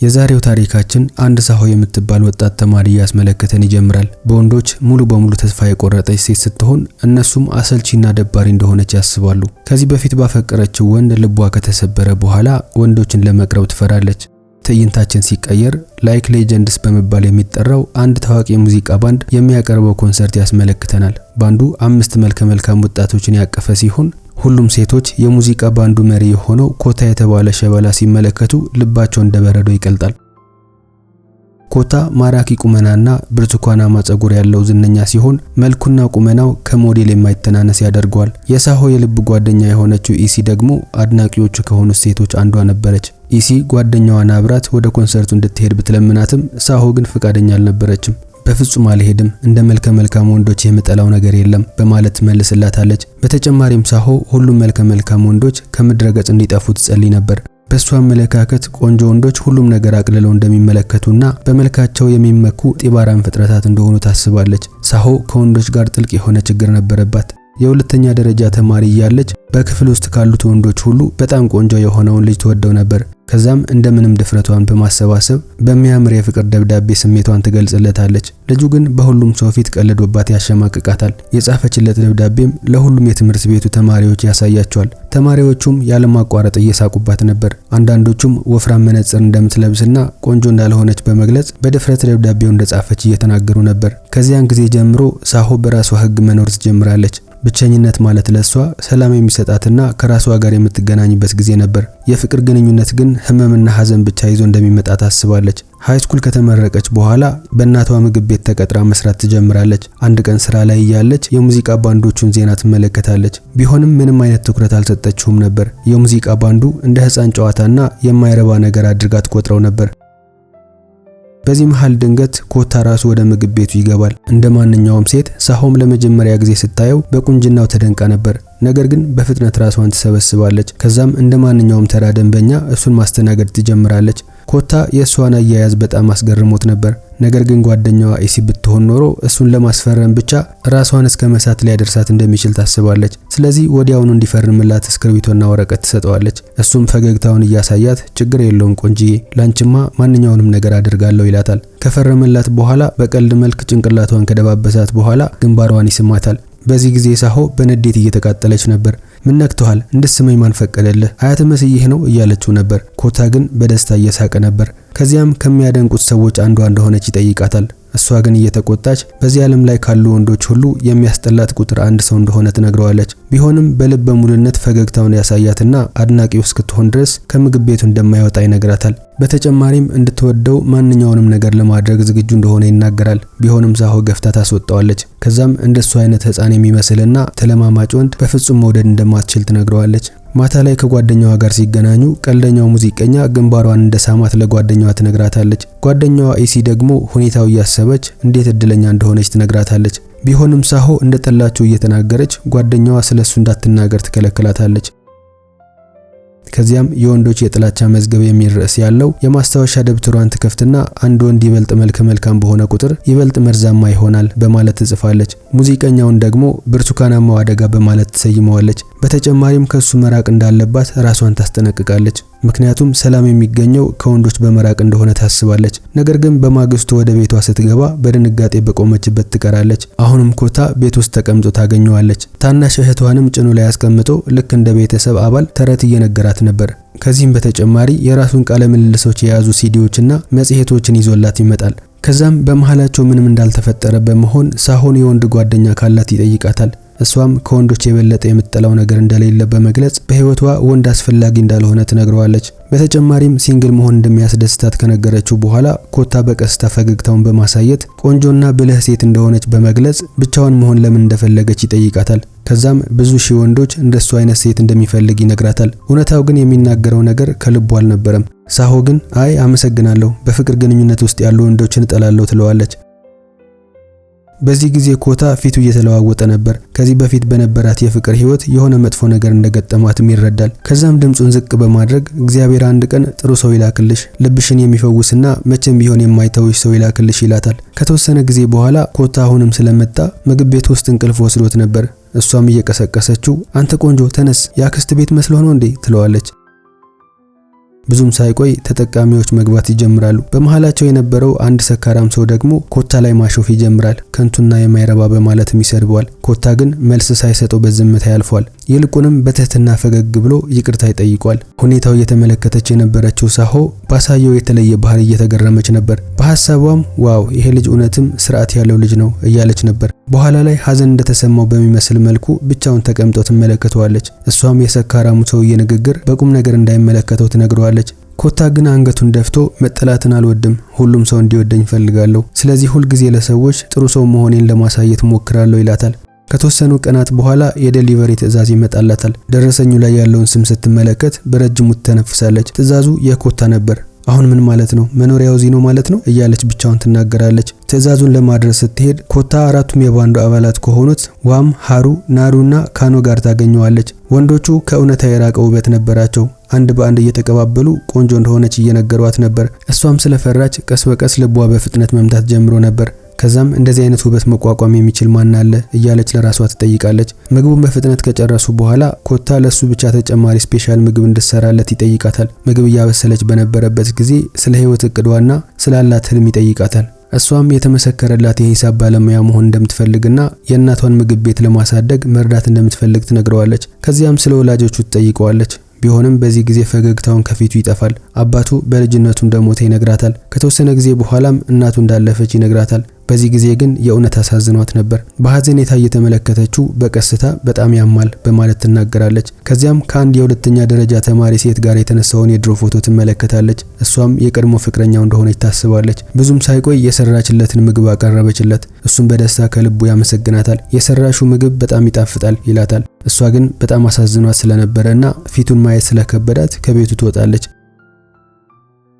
የዛሬው ታሪካችን አንድ ሳሆ የምትባል ወጣት ተማሪ ያስመለከተን ይጀምራል። በወንዶች ሙሉ በሙሉ ተስፋ የቆረጠች ሴት ስትሆን እነሱም አሰልቺና ደባሪ እንደሆነች ያስባሉ። ከዚህ በፊት ባፈቀረችው ወንድ ልቧ ከተሰበረ በኋላ ወንዶችን ለመቅረብ ትፈራለች። ትዕይንታችን ሲቀየር ላይክ ሌጀንድስ በመባል የሚጠራው አንድ ታዋቂ የሙዚቃ ባንድ የሚያቀርበው ኮንሰርት ያስመለክተናል። ባንዱ 5 መልከ መልካም ወጣቶችን ያቀፈ ሲሆን ሁሉም ሴቶች የሙዚቃ ባንዱ መሪ የሆነው ኮታ የተባለ ሸበላ ሲመለከቱ ልባቸው እንደበረዶ ይቀልጣል። ኮታ ማራኪ ቁመናና ብርቱካናማ ጸጉር ያለው ዝነኛ ሲሆን መልኩና ቁመናው ከሞዴል የማይተናነስ ያደርገዋል። የሳሆ የልብ ጓደኛ የሆነችው ኢሲ ደግሞ አድናቂዎቹ ከሆኑ ሴቶች አንዷ ነበረች። ኢሲ ጓደኛዋን አብራት ወደ ኮንሰርቱ እንድትሄድ ብትለምናትም ሳሆ ግን ፍቃደኛ አልነበረችም። በፍጹም አልሄድም፣ እንደ መልከ መልካም ወንዶች የምጠላው ነገር የለም በማለት መልስላታለች። በተጨማሪም ሳሆ ሁሉም መልከ መልካም ወንዶች ከምድረ ገጽ እንዲጠፉ ትጸልይ ነበር። በሷ አመለካከት ቆንጆ ወንዶች ሁሉም ነገር አቅልለው እንደሚመለከቱና በመልካቸው የሚመኩ ጢባራን ፍጥረታት እንደሆኑ ታስባለች። ሳሆ ከወንዶች ጋር ጥልቅ የሆነ ችግር ነበረባት። የሁለተኛ ደረጃ ተማሪ እያለች በክፍል ውስጥ ካሉት ወንዶች ሁሉ በጣም ቆንጆ የሆነውን ልጅ ትወደው ነበር። ከዛም እንደምንም ድፍረቷን በማሰባሰብ በሚያምር የፍቅር ደብዳቤ ስሜቷን ትገልጽለታለች። ልጁ ግን በሁሉም ሰው ፊት ቀልዶባት ያሸማቅቃታል። የጻፈችለት ደብዳቤም ለሁሉም የትምህርት ቤቱ ተማሪዎች ያሳያቸዋል። ተማሪዎቹም ያለማቋረጥ እየሳቁባት ነበር። አንዳንዶቹም ወፍራም መነጽር እንደምትለብስና ቆንጆ እንዳልሆነች በመግለጽ በድፍረት ደብዳቤው እንደጻፈች እየተናገሩ ነበር። ከዚያን ጊዜ ጀምሮ ሳሆ በራሷ ሕግ መኖር ትጀምራለች። ብቸኝነት ማለት ለሷ ሰላም የሚሰጣትና ከራሷ ጋር የምትገናኝበት ጊዜ ነበር። የፍቅር ግንኙነት ግን ህመምና ሐዘን ብቻ ይዞ እንደሚመጣ ታስባለች። ሃይስኩል ከተመረቀች በኋላ በእናቷ ምግብ ቤት ተቀጥራ መስራት ትጀምራለች። አንድ ቀን ስራ ላይ እያለች የሙዚቃ ባንዶቹን ዜና ትመለከታለች። ቢሆንም ምንም አይነት ትኩረት አልሰጠችውም ነበር። የሙዚቃ ባንዱ እንደ ህፃን ጨዋታና የማይረባ ነገር አድርጋ ትቆጥረው ነበር። በዚህ መሃል ድንገት ኮታ ራሱ ወደ ምግብ ቤቱ ይገባል። እንደማንኛውም ሴት ሳሆም ለመጀመሪያ ጊዜ ስታየው በቁንጅናው ተደንቃ ነበር። ነገር ግን በፍጥነት ራሷን ትሰበስባለች። ከዛም እንደማንኛውም ተራ ደንበኛ እሱን ማስተናገድ ትጀምራለች። ኮታ የሷን አያያዝ በጣም አስገርሞት ነበር። ነገር ግን ጓደኛዋ ኢሲ ብትሆን ኖሮ እሱን ለማስፈረም ብቻ ራሷን እስከ መሳት ሊያደርሳት እንደሚችል ታስባለች። ስለዚህ ወዲያውኑ እንዲፈርምላት እስክሪብቶና ወረቀት ትሰጠዋለች። እሱም ፈገግታውን እያሳያት ችግር የለውም ቆንጂዬ፣ ላንቺማ ማንኛውንም ነገር አድርጋለሁ ይላታል። ከፈረመላት በኋላ በቀልድ መልክ ጭንቅላቷን ከደባበሳት በኋላ ግንባሯን ይስማታል። በዚህ ጊዜ ሳሆ በንዴት እየተቃጠለች ነበር። ምን ነክቷል? እንድስመኝ ማን ፈቀደልህ? አያት መስይህ ነው እያለችው ነበር። ኮታ ግን በደስታ እየሳቀ ነበር። ከዚያም ከሚያደንቁት ሰዎች አንዷ እንደሆነች ይጠይቃታል። እሷ ግን እየተቆጣች በዚህ ዓለም ላይ ካሉ ወንዶች ሁሉ የሚያስጠላት ቁጥር 1 ሰው እንደሆነ ትነግረዋለች። ቢሆንም በልበ ሙሉነት ፈገግታውን ያሳያትና አድናቂው እስክትሆን ድረስ ከምግብ ቤቱ እንደማይወጣ ይነግራታል። በተጨማሪም እንድትወደው ማንኛውንም ነገር ለማድረግ ዝግጁ እንደሆነ ይናገራል። ቢሆንም ሳሆ ገፍታ ታስወጣዋለች። ከዛም እንደሱ አይነት ህፃን የሚመስልና ተለማማጭ ወንድ በፍጹም መውደድ እንደማትችል ትነግረዋለች። ማታ ላይ ከጓደኛዋ ጋር ሲገናኙ ቀልደኛው ሙዚቀኛ ግንባሯን እንደሳማት ለጓደኛዋ ትነግራታለች። ጓደኛዋ ኢሲ ደግሞ ሁኔታው እያሰበች እንዴት እድለኛ እንደሆነች ትነግራታለች። ቢሆንም ሳሆ እንደጠላችው እየተናገረች ጓደኛዋ ስለሱ እንዳትናገር ትከለክላታለች። ከዚያም የወንዶች የጥላቻ መዝገብ የሚል ርዕስ ያለው የማስታወሻ ደብተሯን ትከፍትና አንድ ወንድ ይበልጥ መልከ መልካም በሆነ ቁጥር ይበልጥ መርዛማ ይሆናል በማለት ትጽፋለች። ሙዚቀኛውን ደግሞ ብርቱካናማው አደጋ በማለት ትሰይመዋለች። በተጨማሪም ከሱ መራቅ እንዳለባት ራሷን ታስጠነቅቃለች። ምክንያቱም ሰላም የሚገኘው ከወንዶች በመራቅ እንደሆነ ታስባለች። ነገር ግን በማግስቱ ወደ ቤቷ ስትገባ በድንጋጤ በቆመችበት ትቀራለች። አሁንም ኮታ ቤት ውስጥ ተቀምጦ ታገኘዋለች። ታናሽ እህቷንም ጭኑ ላይ አስቀምጦ ልክ እንደ ቤተሰብ አባል ተረት እየነገራት ነበር። ከዚህም በተጨማሪ የራሱን ቃለ ምልልሶች የያዙ ሲዲዎችና መጽሔቶችን ይዞላት ይመጣል። ከዛም በመሃላቸው ምንም እንዳልተፈጠረ በመሆን ሳሆን የወንድ ጓደኛ ካላት ይጠይቃታል። እሷም ከወንዶች የበለጠ የምትጠላው ነገር እንደሌለ በመግለጽ በህይወቷ ወንድ አስፈላጊ እንዳልሆነ ትነግረዋለች። በተጨማሪም ሲንግል መሆን እንደሚያስደስታት ከነገረችው በኋላ ኮታ በቀስታ ፈገግታውን በማሳየት ቆንጆና ብልህ ሴት እንደሆነች በመግለጽ ብቻዋን መሆን ለምን እንደፈለገች ይጠይቃታል። ከዛም ብዙ ሺህ ወንዶች እንደሱ አይነት ሴት እንደሚፈልግ ይነግራታል። እውነታው ግን የሚናገረው ነገር ከልቡ አልነበረም። ሳሆ ግን አይ አመሰግናለሁ፣ በፍቅር ግንኙነት ውስጥ ያሉ ወንዶችን እጠላለሁ ትለዋለች። በዚህ ጊዜ ኮታ ፊቱ እየተለዋወጠ ነበር። ከዚህ በፊት በነበራት የፍቅር ህይወት የሆነ መጥፎ ነገር እንደገጠማትም ይረዳል። ከዛም ድምጹን ዝቅ በማድረግ እግዚአብሔር አንድ ቀን ጥሩ ሰው ይላክልሽ፣ ልብሽን የሚፈውስና መቼም ቢሆን የማይተውሽ ሰው ይላክልሽ ይላታል። ከተወሰነ ጊዜ በኋላ ኮታ አሁንም ስለመጣ ምግብ ቤት ውስጥ እንቅልፍ ወስዶት ነበር። እሷም እየቀሰቀሰችው አንተ ቆንጆ ተነስ፣ የአክስት ቤት መስሎ ነው እንዴ ትለዋለች። ብዙም ሳይቆይ ተጠቃሚዎች መግባት ይጀምራሉ። በመሃላቸው የነበረው አንድ ሰካራም ሰው ደግሞ ኮታ ላይ ማሾፍ ይጀምራል። ከንቱና የማይረባ በማለትም ይሰድበዋል። ኮታ ግን መልስ ሳይሰጠው በዝምታ ያልፏል። ይልቁንም በትህትና ፈገግ ብሎ ይቅርታ ይጠይቋል። ሁኔታው እየተመለከተች የነበረችው ሳሆ ባሳየው የተለየ ባህሪ እየተገረመች ነበር። በሐሳቧም ዋው ይሄ ልጅ እውነትም ስርዓት ያለው ልጅ ነው እያለች ነበር። በኋላ ላይ ሐዘን እንደተሰማው በሚመስል መልኩ ብቻውን ተቀምጦ ትመለከተዋለች። እሷም የሰካራሙ ሰውዬ ንግግር በቁም ነገር እንዳይመለከተው ትነግረዋለች። ኮታ ግን አንገቱን ደፍቶ መጠላትን አልወድም፣ ሁሉም ሰው እንዲወደኝ ፈልጋለሁ። ስለዚህ ሁል ጊዜ ለሰዎች ጥሩ ሰው መሆኔን ለማሳየት ሞክራለሁ ይላታል። ከተወሰኑ ቀናት በኋላ የዴሊቨሪ ትዕዛዝ ይመጣላታል። ደረሰኙ ላይ ያለውን ስም ስትመለከት በረጅሙ ትተነፍሳለች። ትዕዛዙ የኮታ ነበር። አሁን ምን ማለት ነው? መኖሪያው ዚኖ ማለት ነው እያለች ብቻውን ትናገራለች። ትዕዛዙን ለማድረስ ስትሄድ ኮታ አራቱም የባንዱ አባላት ከሆኑት ዋም፣ ሃሩ፣ ናሩና ካኖ ጋር ታገኘዋለች። ወንዶቹ ከእውነታ የራቀ ውበት ነበራቸው። አንድ በአንድ እየተቀባበሉ ቆንጆ እንደሆነች እየነገሯት ነበር። እሷም ስለፈራች ቀስ በቀስ ልቧ በፍጥነት መምታት ጀምሮ ነበር። ከዛም እንደዚህ አይነት ውበት መቋቋም የሚችል ማን አለ እያለች ለራሷ ትጠይቃለች። ምግቡን በፍጥነት ከጨረሱ በኋላ ኮታ ለሱ ብቻ ተጨማሪ ስፔሻል ምግብ እንድትሰራለት ይጠይቃታል። ምግብ እያበሰለች በነበረበት ጊዜ ስለ ህይወት እቅዷና ስላላት ህልም ይጠይቃታል። እሷም የተመሰከረላት የሂሳብ ባለሙያ መሆን እንደምትፈልግና የእናቷን ምግብ ቤት ለማሳደግ መርዳት እንደምትፈልግ ትነግረዋለች። ከዚያም ስለ ወላጆቹ ትጠይቀዋለች። ቢሆንም በዚህ ጊዜ ፈገግታውን ከፊቱ ይጠፋል። አባቱ በልጅነቱ እንደሞተ ይነግራታል። ከተወሰነ ጊዜ በኋላም እናቱ እንዳለፈች ይነግራታል። በዚህ ጊዜ ግን የእውነት አሳዝኗት ነበር። በሐዘኔታ እየተመለከተችው በቀስታ በጣም ያማል በማለት ትናገራለች። ከዚያም ከአንድ የሁለተኛ ደረጃ ተማሪ ሴት ጋር የተነሳውን የድሮ ፎቶ ትመለከታለች። እሷም የቀድሞ ፍቅረኛው እንደሆነች ታስባለች። ብዙም ሳይቆይ የሰራችለትን ምግብ አቀረበችለት። እሱም በደስታ ከልቡ ያመሰግናታል። የሰራሹ ምግብ በጣም ይጣፍጣል ይላታል። እሷ ግን በጣም አሳዝኗት ስለነበረና ፊቱን ማየት ስለከበዳት ከቤቱ ትወጣለች።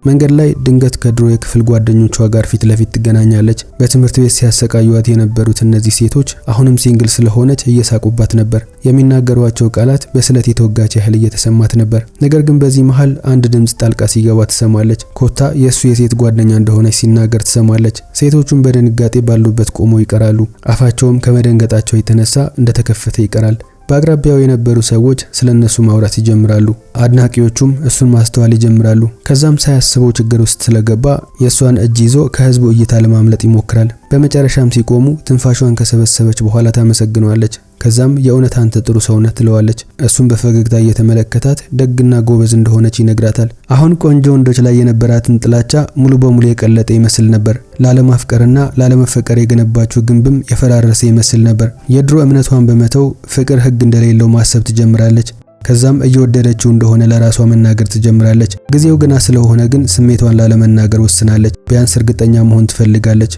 መንገድ ላይ ድንገት ከድሮ የክፍል ጓደኞቿ ጋር ፊት ለፊት ትገናኛለች። በትምህርት ቤት ሲያሰቃዩት የነበሩት እነዚህ ሴቶች አሁንም ሲንግል ስለሆነች እየሳቁባት ነበር። የሚናገሯቸው ቃላት በስለት የተወጋች ያህል እየተሰማት ነበር። ነገር ግን በዚህ መሃል አንድ ድምጽ ጣልቃ ሲገባ ትሰማለች። ኮታ የሱ የሴት ጓደኛ እንደሆነች ሲናገር ትሰማለች። ሴቶቹም በድንጋጤ ባሉበት ቆመው ይቀራሉ። አፋቸውም ከመደንገጣቸው የተነሳ እንደተከፈተ ይቀራል። በአቅራቢያው የነበሩ ሰዎች ስለነሱ ማውራት ይጀምራሉ። አድናቂዎቹም እሱን ማስተዋል ይጀምራሉ። ከዛም ሳያስበው ችግር ውስጥ ስለገባ የሷን እጅ ይዞ ከህዝቡ እይታ ለማምለጥ ይሞክራል። በመጨረሻም ሲቆሙ ትንፋሿን ከሰበሰበች በኋላ ታመሰግነዋለች። ከዛም የእውነት አንተ ጥሩ ሰው ነህ ትለዋለች። እሱም በፈገግታ እየተመለከታት ደግና ጎበዝ እንደሆነች ይነግራታል። አሁን ቆንጆ ወንዶች ላይ የነበራትን ጥላቻ ሙሉ በሙሉ የቀለጠ ይመስል ነበር። ላለማፍቀርና ላለመፈቀር የገነባችው ግንብም የፈራረሰ ይመስል ነበር። የድሮ እምነቷን በመተው ፍቅር ህግ እንደሌለው ማሰብ ትጀምራለች። ከዛም እየወደደችው እንደሆነ ለራሷ መናገር ትጀምራለች። ጊዜው ገና ስለሆነ ግን ስሜቷን ላለመናገር ወስናለች። ቢያንስ እርግጠኛ መሆን ትፈልጋለች።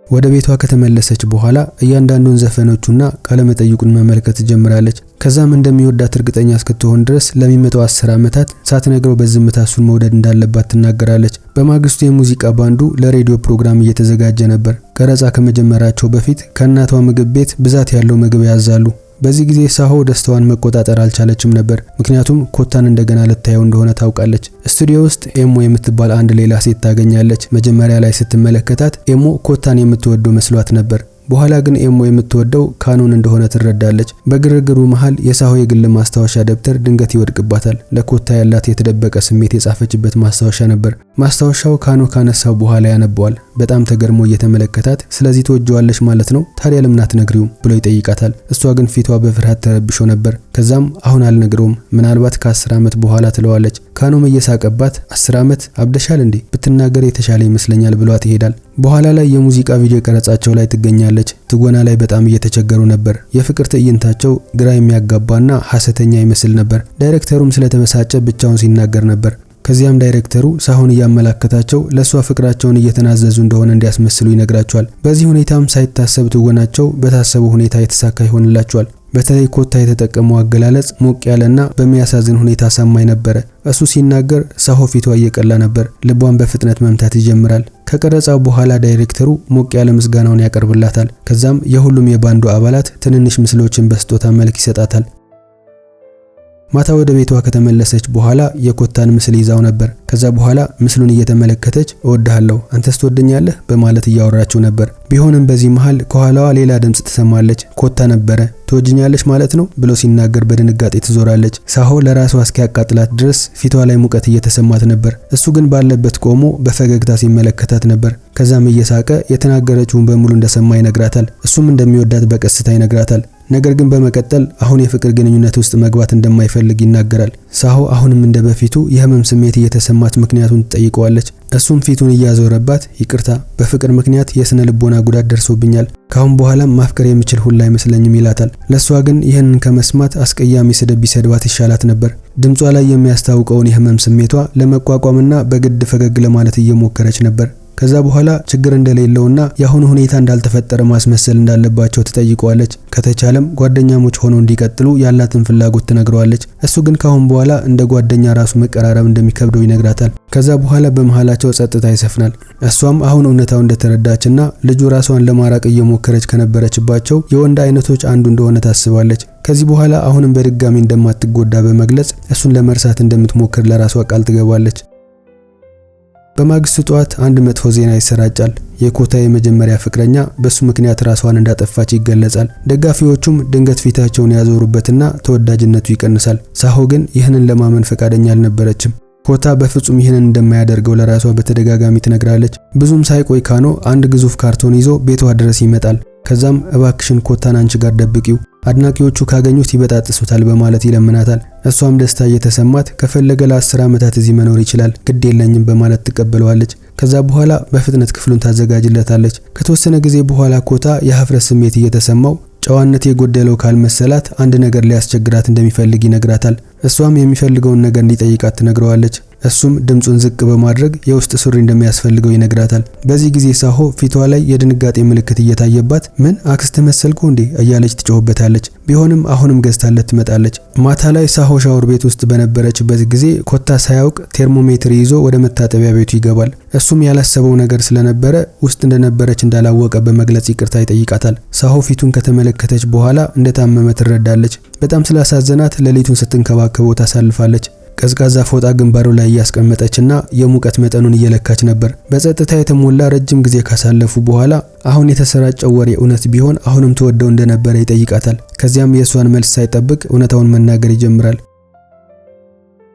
ወደ ቤቷ ከተመለሰች በኋላ እያንዳንዱን ዘፈኖቹና ቃለመጠይቁን መመልከት ትጀምራለች። ከዛም እንደሚወዳት እርግጠኛ እስክትሆን ድረስ ለሚመጣው 10 ዓመታት ሳትነግረው በዝምታ እሱን መውደድ እንዳለባት ትናገራለች። በማግስቱ የሙዚቃ ባንዱ ለሬዲዮ ፕሮግራም እየተዘጋጀ ነበር። ቀረጻ ከመጀመራቸው በፊት ከእናቷ ምግብ ቤት ብዛት ያለው ምግብ ያዛሉ። በዚህ ጊዜ ሳሆ ደስታዋን መቆጣጠር አልቻለችም ነበር። ምክንያቱም ኮታን እንደገና ልታየው እንደሆነ ታውቃለች። ስቱዲዮ ውስጥ ኤሞ የምትባል አንድ ሌላ ሴት ታገኛለች። መጀመሪያ ላይ ስትመለከታት ኤሞ ኮታን የምትወደው መስሏት ነበር። በኋላ ግን ኤሞ የምትወደው ካኖን እንደሆነ ትረዳለች። በግርግሩ መሃል የሳሆ የግል ማስታወሻ ደብተር ድንገት ይወድቅባታል። ለኮታ ያላት የተደበቀ ስሜት የጻፈችበት ማስታወሻ ነበር። ማስታወሻው ካኖ ካነሳው በኋላ ያነበዋል። በጣም ተገርሞ እየተመለከታት ስለዚህ ትወጂዋለሽ ማለት ነው? ታዲያ ለምን አትነግሪውም ብሎ ይጠይቃታል። እሷ ግን ፊቷ በፍርሃት ተረብሾ ነበር። ከዛም አሁን አልነግረውም፣ ምናልባት ከ10 ዓመት በኋላ ትለዋለች። ካኖም እየሳቀባት 10 ዓመት አብደሻል እንዴ? ብትናገር የተሻለ ይመስለኛል ብሏት ይሄዳል። በኋላ ላይ የሙዚቃ ቪዲዮ ቀረጻቸው ላይ ትገኛለች። ትወና ላይ በጣም እየተቸገሩ ነበር። የፍቅር ትዕይንታቸው ግራ የሚያጋባና ሐሰተኛ ይመስል ነበር። ዳይሬክተሩም ስለተበሳጨ ብቻውን ሲናገር ነበር። ከዚያም ዳይሬክተሩ ሳሆን እያመላከታቸው ለሷ ፍቅራቸውን እየተናዘዙ እንደሆነ እንዲያስመስሉ ይነግራቸዋል። በዚህ ሁኔታም ሳይታሰብ ትወናቸው በታሰበው ሁኔታ የተሳካ ይሆንላቸዋል። በተለይ ኮታ የተጠቀመው አገላለጽ ሞቅ ያለና በሚያሳዝን ሁኔታ ሰማይ ነበር። እሱ ሲናገር ሳሆ ፊቷ እየቀላ ነበር። ልቧን በፍጥነት መምታት ይጀምራል። ከቀረጻው በኋላ ዳይሬክተሩ ሞቅ ያለ ምስጋናውን ያቀርብላታል። ከዛም የሁሉም የባንዱ አባላት ትንንሽ ምስሎችን በስጦታ መልክ ይሰጣታል። ማታ ወደ ቤቷ ከተመለሰች በኋላ የኮታን ምስል ይዛው ነበር። ከዛ በኋላ ምስሉን እየተመለከተች እወድሃለሁ፣ አንተስ ትወደኛለህ በማለት እያወራችው ነበር። ቢሆንም በዚህ መሃል ከኋላዋ ሌላ ድምጽ ትሰማለች። ኮታ ነበረ። ትወጂኛለሽ ማለት ነው ብሎ ሲናገር በድንጋጤ ትዞራለች። ሳሆ ለራሷ እስኪያቃጥላት ድረስ ፊቷ ላይ ሙቀት እየተሰማት ነበር። እሱ ግን ባለበት ቆሞ በፈገግታ ሲመለከታት ነበር። ከዛም እየሳቀ የተናገረችውን በሙሉ እንደሰማ ይነግራታል። እሱም እንደሚወዳት በቀስታ ይነግራታል። ነገር ግን በመቀጠል አሁን የፍቅር ግንኙነት ውስጥ መግባት እንደማይፈልግ ይናገራል። ሳሆ አሁንም እንደበፊቱ የህመም ስሜት እየተሰማት ምክንያቱን ትጠይቀዋለች። እሱም ፊቱን እያዞረባት ይቅርታ፣ በፍቅር ምክንያት የስነ ልቦና ጉዳት ደርሶብኛል፣ ካሁን በኋላ ማፍቀር የምችል ሁሉ አይመስለኝም ይላታል። ለሷ ግን ይህንን ከመስማት አስቀያሚ ስድብ ቢሰድባት ይሻላት ነበር። ድምጿ ላይ የሚያስታውቀውን የህመም ስሜቷ ለመቋቋምና በግድ ፈገግ ለማለት እየሞከረች ነበር። ከዛ በኋላ ችግር እንደሌለውና የአሁኑ ሁኔታ እንዳልተፈጠረ ማስመሰል እንዳለባቸው ትጠይቀዋለች። ከተቻለም ጓደኛሞች ሆነው እንዲቀጥሉ ያላትን ፍላጎት ትነግረዋለች። እሱ ግን ካሁን በኋላ እንደ ጓደኛ ራሱ መቀራረብ እንደሚከብደው ይነግራታል። ከዛ በኋላ በመሃላቸው ጸጥታ ይሰፍናል። እሷም አሁን እውነታው እንደተረዳችና ልጁ ራሷን ለማራቅ እየሞከረች ከነበረችባቸው የወንድ አይነቶች አንዱ እንደሆነ ታስባለች። ከዚህ በኋላ አሁንም በድጋሚ እንደማትጎዳ በመግለጽ እሱን ለመርሳት እንደምትሞክር ለራሷ ቃል ትገባለች። በማግስቱ ጧት አንድ መጥፎ ዜና ይሰራጫል። የኮታ የመጀመሪያ ፍቅረኛ በሱ ምክንያት ራሷን እንዳጠፋች ይገለጻል። ደጋፊዎቹም ድንገት ፊታቸውን ያዞሩበትና ተወዳጅነቱ ይቀንሳል። ሳሆ ግን ይህንን ለማመን ፈቃደኛ አልነበረችም። ኮታ በፍጹም ይህንን እንደማያደርገው ለራሷ በተደጋጋሚ ትነግራለች። ብዙም ሳይቆይ ካኖ አንድ ግዙፍ ካርቶን ይዞ ቤቷ ድረስ ይመጣል። ከዛም እባክሽን ኮታን አንቺ ጋር ደብቂው፣ አድናቂዎቹ ካገኙት ይበጣጥሱታል በማለት ይለምናታል። እሷም ደስታ እየተሰማት ከፈለገ ለ10 ዓመታት እዚህ መኖር ይችላል፣ ግድ የለኝም በማለት ትቀበለዋለች። ከዛ በኋላ በፍጥነት ክፍሉን ታዘጋጅለታለች። ከተወሰነ ጊዜ በኋላ ኮታ የሀፍረት ስሜት እየተሰማው ጨዋነት የጎደለው ካልመሰላት አንድ ነገር ሊያስቸግራት እንደሚፈልግ ይነግራታል። እሷም የሚፈልገውን ነገር እንዲጠይቃት ትነግረዋለች። እሱም ድምጹን ዝቅ በማድረግ የውስጥ ሱሪ እንደሚያስፈልገው ይነግራታል። በዚህ ጊዜ ሳሆ ፊቷ ላይ የድንጋጤ ምልክት እየታየባት ምን አክስት መሰልኩ እንዴ እያለች ትጮህበታለች። ቢሆንም አሁንም ገዝታለት ትመጣለች። ማታ ላይ ሳሆ ሻወር ቤት ውስጥ በነበረችበት ጊዜ ኮታ ሳያውቅ ቴርሞሜትር ይዞ ወደ መታጠቢያ ቤቱ ይገባል። እሱም ያላሰበው ነገር ስለነበረ ውስጥ እንደነበረች እንዳላወቀ በመግለጽ ይቅርታ ይጠይቃታል። ሳሆ ፊቱን ከተመለከተች በኋላ እንደታመመ ትረዳለች። በጣም ስላሳዘናት ሌሊቱን ስትንከባከበው ታሳልፋለች። ቀዝቃዛ ፎጣ ግንባሩ ላይ ያስቀመጠችና የሙቀት መጠኑን እየለካች ነበር። በጸጥታ የተሞላ ረጅም ጊዜ ካሳለፉ በኋላ አሁን የተሰራጨው ወሬ እውነት ቢሆን አሁንም ተወደው እንደነበረ ይጠይቃታል። ከዚያም የእሷን መልስ ሳይጠብቅ እውነታውን መናገር ይጀምራል።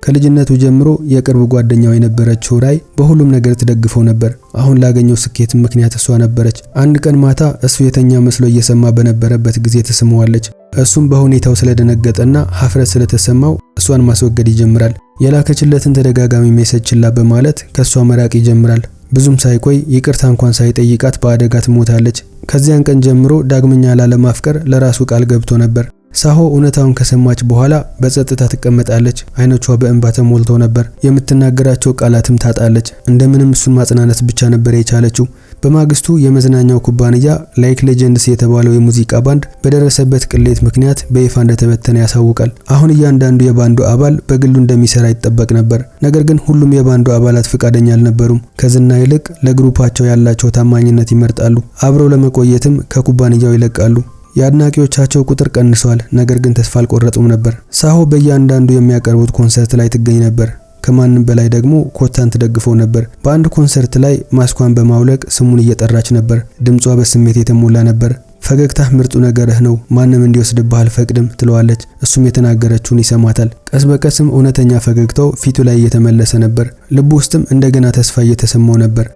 ከልጅነቱ ጀምሮ የቅርብ ጓደኛው የነበረችው ራይ በሁሉም ነገር ትደግፈው ነበር። አሁን ላገኘው ስኬት ምክንያት እሷ ነበረች። አንድ ቀን ማታ እሱ የተኛ መስሎ እየሰማ በነበረበት ጊዜ ትስመዋለች። እሱም በሁኔታው ስለደነገጠና ሀፍረት ስለተሰማው እሷን ማስወገድ ይጀምራል። የላከችለትን ተደጋጋሚ ሜሴጅ ችላ በማለት ከሷ መራቅ ይጀምራል። ብዙም ሳይቆይ ይቅርታ እንኳን ሳይጠይቃት በአደጋ ትሞታለች። ከዚያን ቀን ጀምሮ ዳግመኛ ላለማፍቀር ለራሱ ቃል ገብቶ ነበር። ሳሆ እውነታውን ከሰማች በኋላ በጸጥታ ትቀመጣለች። አይኖቿ በእንባ ተሞልተው ነበር። የምትናገራቸው ቃላትም ታጣለች። እንደምንም እሱን ማጽናናት ብቻ ነበር የቻለችው። በማግስቱ የመዝናኛው ኩባንያ ላይክ ሌጀንድስ የተባለው የሙዚቃ ባንድ በደረሰበት ቅሌት ምክንያት በይፋ እንደተበተነ ያሳውቃል። አሁን እያንዳንዱ የባንዱ አባል በግሉ እንደሚሰራ ይጠበቅ ነበር። ነገር ግን ሁሉም የባንዱ አባላት ፈቃደኛ አልነበሩም። ከዝና ይልቅ ለግሩፓቸው ያላቸው ታማኝነት ይመርጣሉ። አብረው ለመቆየትም ከኩባንያው ይለቃሉ። የአድናቂዎቻቸው ቁጥር ቀንሷል። ነገር ግን ተስፋ አልቆረጡም ነበር። ሳሆ በእያንዳንዱ የሚያቀርቡት ኮንሰርት ላይ ትገኝ ነበር። ከማንም በላይ ደግሞ ኮታን ትደግፈው ነበር። በአንድ ኮንሰርት ላይ ማስኳን በማውለቅ ስሙን እየጠራች ነበር። ድምጿ በስሜት የተሞላ ነበር። ፈገግታህ ምርጡ ነገርህ ነው፣ ማንም እንዲወስድብህ አልፈቅድም ትለዋለች። እሱም የተናገረችውን ይሰማታል። ቀስ በቀስም እውነተኛ ፈገግታው ፊቱ ላይ እየተመለሰ ነበር። ልቡ ውስጥም እንደገና ተስፋ እየተሰማው ነበር።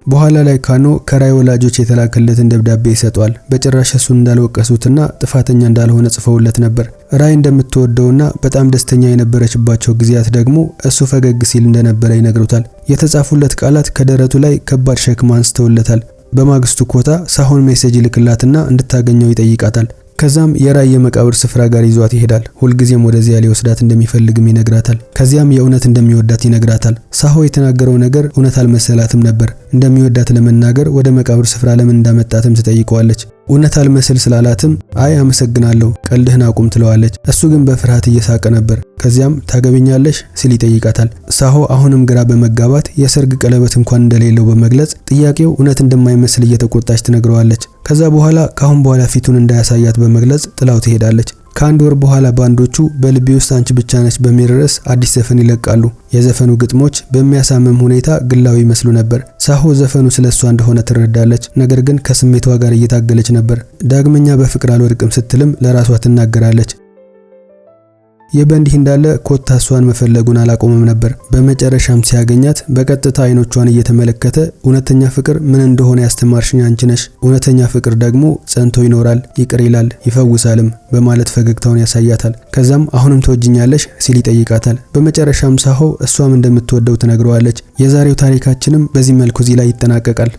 በኋላ ላይ ካኖ ከራይ ወላጆች የተላከለትን ደብዳቤ ይሰጧል። በጭራሽ እሱን እንዳልወቀሱትና ጥፋተኛ እንዳልሆነ ጽፈውለት ነበር። ራይ እንደምትወደውና በጣም ደስተኛ የነበረችባቸው ጊዜያት ደግሞ እሱ ፈገግ ሲል እንደነበረ ይነግሩታል። የተጻፉለት ቃላት ከደረቱ ላይ ከባድ ሸክም አንስተውለታል። በማግስቱ ኮታ ሳሆን ሜሴጅ ይልክላትና እንድታገኘው ይጠይቃታል። ከዛም የራይ የመቃብር ስፍራ ጋር ይዟት ይሄዳል። ሁልጊዜም ወደዚያ ሊወስዳት እንደሚፈልግም ይነግራታል። ከዚያም የእውነት እንደሚወዳት ይነግራታል። ሳሆ የተናገረው ነገር እውነት አልመሰላትም ነበር። እንደሚወዳት ለመናገር ወደ መቃብር ስፍራ ለምን እንዳመጣትም ትጠይቀዋለች። እውነት አልመስል ስላላትም አይ አመሰግናለሁ፣ ቀልድህን አቁም ትለዋለች። እሱ ግን በፍርሃት እየሳቀ ነበር። ከዚያም ታገቢኛለሽ ሲል ይጠይቃታል። ሳሆ አሁንም ግራ በመጋባት የሰርግ ቀለበት እንኳን እንደሌለው በመግለጽ ጥያቄው እውነት እንደማይመስል እየተቆጣች ትነግረዋለች። ከዛ በኋላ ካሁን በኋላ ፊቱን እንዳያሳያት በመግለጽ ጥላው ትሄዳለች። ከአንድ ወር በኋላ ባንዶቹ በልቤ ውስጥ አንቺ ብቻ ነች በሚል ርዕስ አዲስ ዘፈን ይለቃሉ። የዘፈኑ ግጥሞች በሚያሳምም ሁኔታ ግላዊ ይመስሉ ነበር። ሳሆ ዘፈኑ ስለሷ እንደሆነ ትረዳለች፣ ነገር ግን ከስሜቷ ጋር እየታገለች ነበር። ዳግመኛ በፍቅር አልወድቅም ስትልም ለራሷ ትናገራለች። የበንዲህ እንዳለ ኮታ እሷን መፈለጉን አላቆመም ነበር። በመጨረሻም ሲያገኛት በቀጥታ አይኖቿን እየተመለከተ እውነተኛ ፍቅር ምን እንደሆነ ያስተማርሽኝ አንቺ ነሽ፣ እውነተኛ ፍቅር ደግሞ ጸንቶ ይኖራል፣ ይቅር ይላል፣ ይፈውሳልም በማለት ፈገግታውን ያሳያታል። ከዛም አሁንም ትወጂኛለሽ ሲል ይጠይቃታል። በመጨረሻም ሳሆ እሷም እንደምትወደው ትነግረዋለች። የዛሬው ታሪካችንም በዚህ መልኩ እዚህ ላይ ይጠናቀቃል።